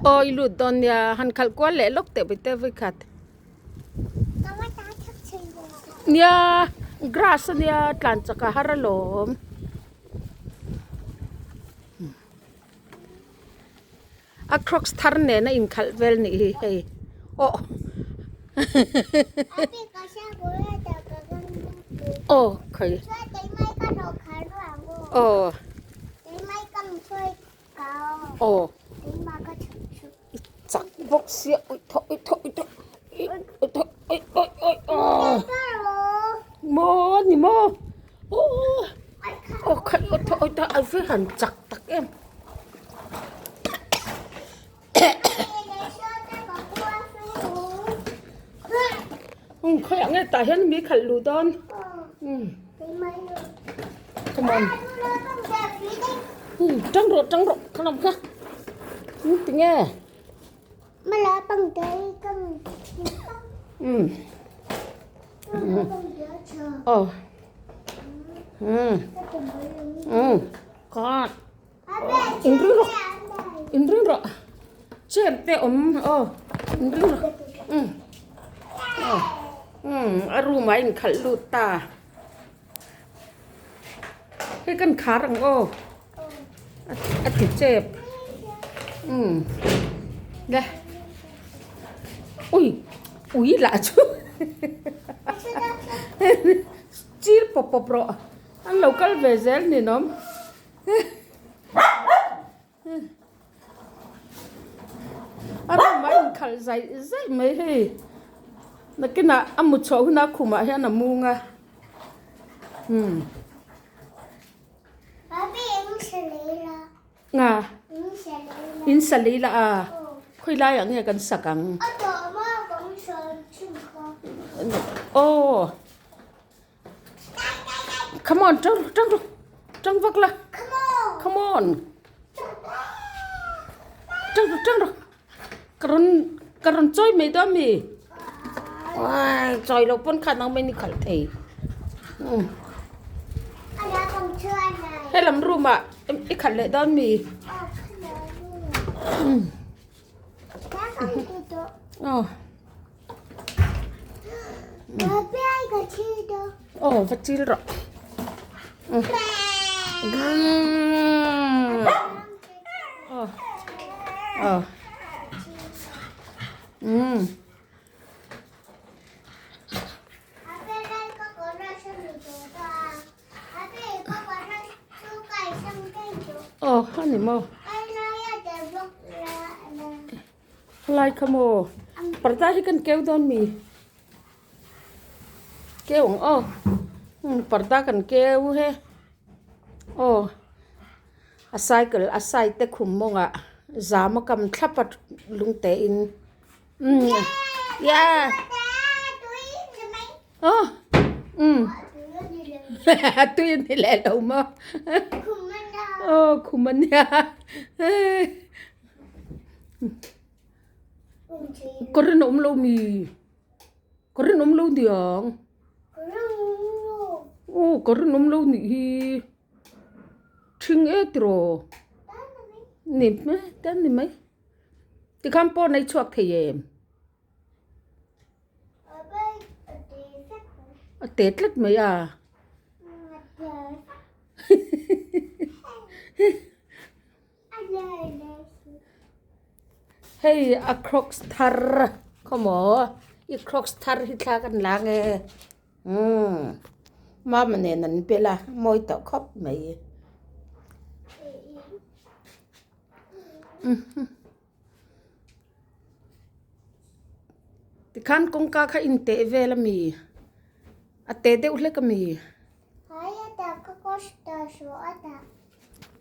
Ôi lụt đòn nhà hắn khal quá lẽ lốc tệ bị tê với khát nhà grass nhà tlan chaka haralom a crocs thar nè na in khal vel ni hey oh oh khơi oh oh chắc bốc xịa ôi thôi mô nhỉ mô ô khơi ôi thôi ai phải hẳn chắc tắc em khơi nghe tại hiện mi khẩn lù đòn come on trăng rộ không làm khác tiếng nghe mà là bằng cái con con in rồi chết tệ in rồi aru mai in khal lu ta cái căn khá rằng thịt chép đây ui lạ chứ chia pop rồi ăn lâu cái về zel này nó ăn mấy khal dày mấy he nó cái nào ăn một chỗ nó khủng mà hay là mua nga nga insalila khơi lai ang nghe kan sakang come on trăng vắc la come on trăng karon chơi mấy đó mi chơi lâu pun khả năng mình khẩn thì hay làm room à em ít khẩn lệ đó mi vật chi rồi honey mo like kamo parta hi kan keu don mi keu parta kan keu he a cycle te khum monga zama kam thlapat lungte in yeah tuyên thì lẹ đâu mà khuman ya koren lo mi koren lo diang koren lo ni hi thing etro nim me tan ni mai ti kampo nei chuak thei em tết lết mấy hey a crocs thar komo i crocs thar hi thla kan la nge ma mane nan pela moi to khop mai ti khan kong ka kha in te vela mi ate de ule ka mi Hayata ka costa so ata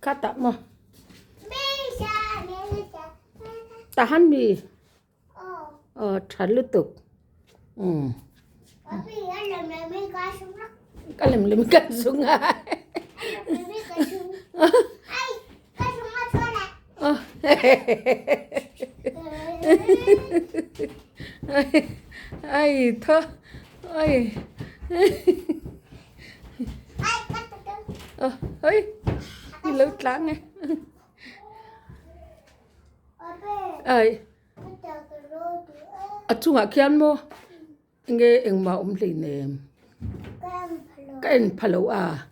kata mo Mesa tahan mi thalutuk Tapi alam namin kasong na kalim kan sunga Alam namin kasong Ay! Kasong nga sana ai thơ ai Ay! Kata to ơi lướt láng ấy. Abe, Ai, kita kerja à chung à kian mo, nghe em mà lì nè, kan kalau cái anh phalo à.